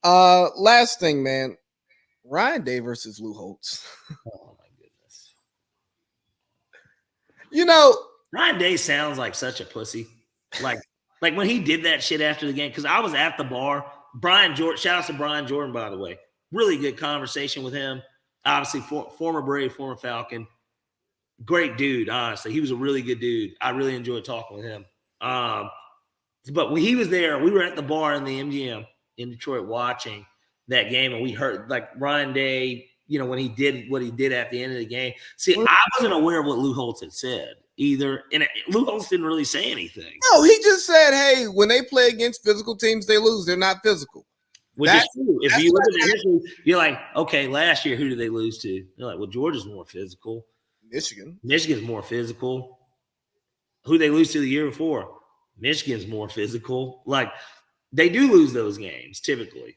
Last thing, man. Ryan Day versus Lou Holtz. Oh my goodness. You know, Ryan Day sounds like such a pussy. Like when he did that shit after the game, because I was at the bar. Brian Jordan, shout out to Brian Jordan, by the way. Really good conversation with him. Obviously, former Brave, former Falcon. Great dude, honestly. He was a really good dude. I really enjoyed talking with him. But when he was there, we were at the bar in the MGM in Detroit watching that game, and we heard like Ryan Day, when he did what he did at the end of the game. See, I wasn't aware of what Lou Holtz had said either, and Lou Holtz didn't really say anything. No, he just said, "Hey, when they play against physical teams, they lose. They're not physical." Which is true. If you look at the history, you're like, okay, last year, who did they lose to? You're like, well, Georgia's more physical. Michigan's more physical. Who they lose to the year before? Michigan's more physical. Like, they do lose those games typically.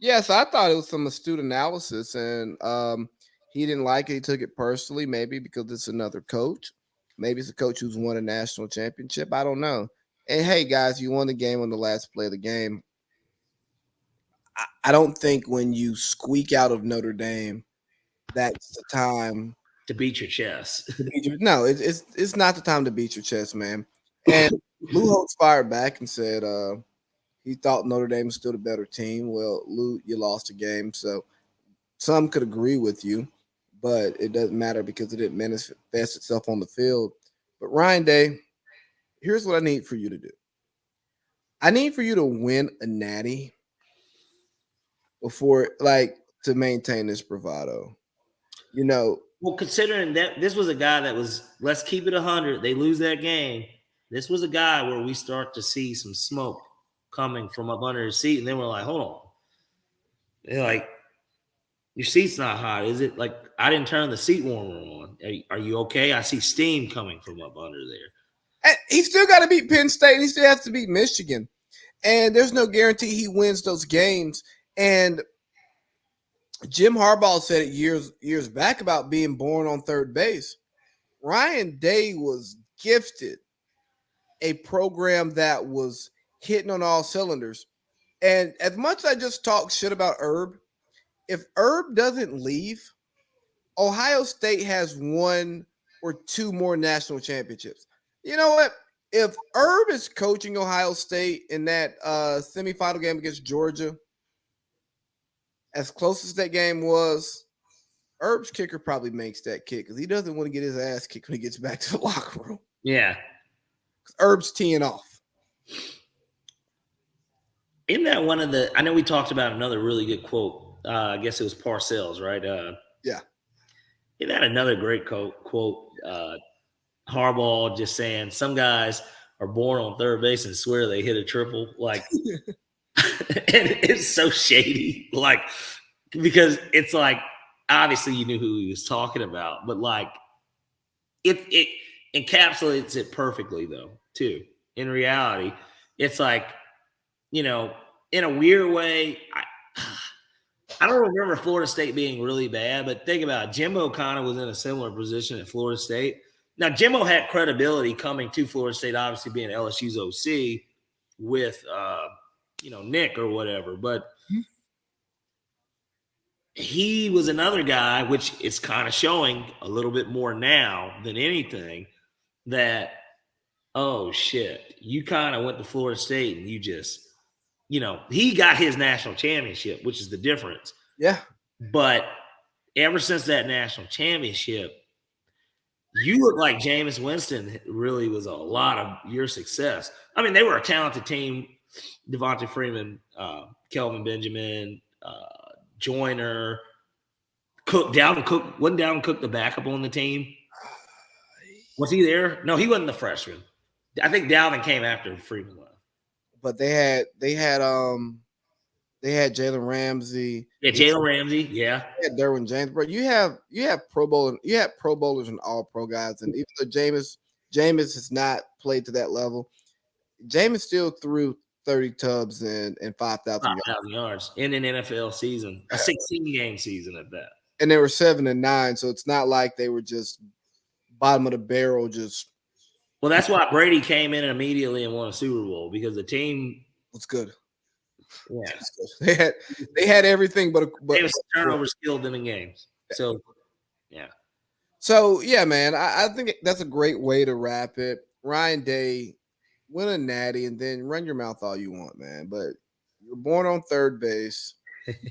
Yes, I thought it was some astute analysis, and he didn't like it. He took it personally, maybe because it's another coach. Maybe it's a coach who's won a national championship. I don't know. And hey, guys, you won the game on the last play of the game. I don't think when you squeak out of Notre Dame, that's the time to beat your chest. No, it's not the time to beat your chest, man. And Lou Holtz fired back and said he thought Notre Dame was still the better team. Well, Lou, you lost the game, so some could agree with you, but it doesn't matter because it didn't manifest itself on the field. But Ryan Day, here's what I need for you to do. I need for you to win a natty before, to maintain this bravado. Well, considering that this was a guy that was, let's keep it 100. They lose that game. This was a guy where we start to see some smoke coming from up under his seat, and then we're like, hold on. They're like, your seat's not hot, is it? Like, I didn't turn the seat warmer on. Are you okay? I see steam coming from up under there. And he still got to beat Penn State. And he still has to beat Michigan. And there's no guarantee he wins those games. And Jim Harbaugh said it years back about being born on third base. Ryan Day was gifted a program that was hitting on all cylinders. And as much as I just talk shit about Herb, if Herb doesn't leave, Ohio State has one or two more national championships. You know what? If Herb is coaching Ohio State in that semifinal game against Georgia, as close as that game was, Herb's kicker probably makes that kick because he doesn't want to get his ass kicked when he gets back to the locker room. Yeah. Herb's teeing off. Isn't that one of the – I know we talked about another really good quote. I guess it was Parcells, right? Yeah. Isn't that another great quote? Harbaugh just saying some guys are born on third base and swear they hit a triple. Like, and it's so shady. Like, because it's like, obviously you knew who he was talking about, but like it encapsulates it perfectly though, too. In reality, it's like, in a weird way, I don't remember Florida State being really bad, but think about it. Jimbo kind of was in a similar position at Florida State. Now, Jimbo had credibility coming to Florida State, obviously being LSU's OC with, Nick or whatever. But he was another guy, which is kind of showing a little bit more now than anything, that, oh, shit, you kind of went to Florida State and you just, he got his national championship, which is the difference. Yeah. But ever since that national championship, you look like Jameis Winston really was a lot of your success. I mean, they were a talented team. Devontae Freeman, Kelvin Benjamin, Joyner, Cook, Dalvin Cook. Wasn't Dalvin Cook the backup on the team? Was he there? No, he wasn't the freshman. I think Dalvin came after Freeman left. But they had Jalen Ramsey. Yeah, Jalen Ramsey. Yeah, they had Derwin James. Bro, you have Pro Bowlers and All Pro guys, and even though Jameis has not played to that level, Jameis still threw 30 tubs and 5,000 yards in an NFL season, a 16-game season at that. And they were 7-9, so it's not like they were just bottom of the barrel. Well, that's why Brady came in immediately and won a Super Bowl, because the team was good. Yeah. They had everything but They was turnovers killed them in games. So yeah. So yeah, man, I think that's a great way to wrap it. Ryan Day, win a natty and then run your mouth all you want, man. But you're born on third base,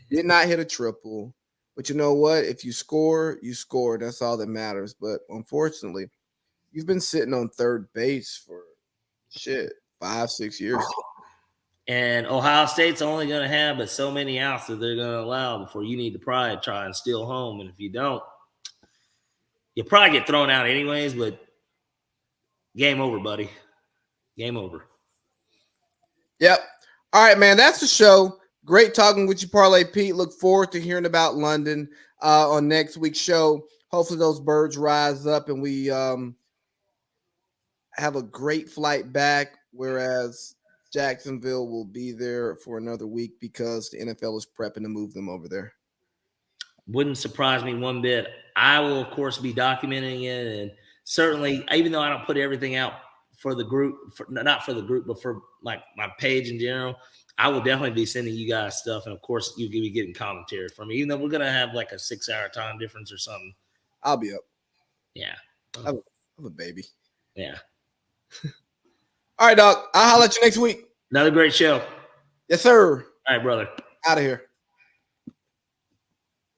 did not hit a triple. But you know what? If you score, you score. That's all that matters. But unfortunately, you've been sitting on third base for 5-6 years. And Ohio State's only going to have but so many outs that they're going to allow before you need to probably try and steal home. And if you don't, you'll probably get thrown out anyways. But game over, buddy. Game over. Yep. All right, man. That's the show. Great talking with you, Parlay Pete. Look forward to hearing about London on next week's show. Hopefully, those birds rise up and we have a great flight back. Whereas Jacksonville will be there for another week because the NFL is prepping to move them over there. Wouldn't surprise me one bit. I will, of course, be documenting it. And certainly, even though I don't put everything out for the group, not for the group, but for like my page in general, I will definitely be sending you guys stuff. And of course, you'll be getting commentary from me, even though we're going to have like a 6-hour time difference or something. I'll be up. Yeah. I'm a baby. Yeah. All right, dog. I'll holler at you next week. Another great show. Yes, sir. All right, brother. Out of here.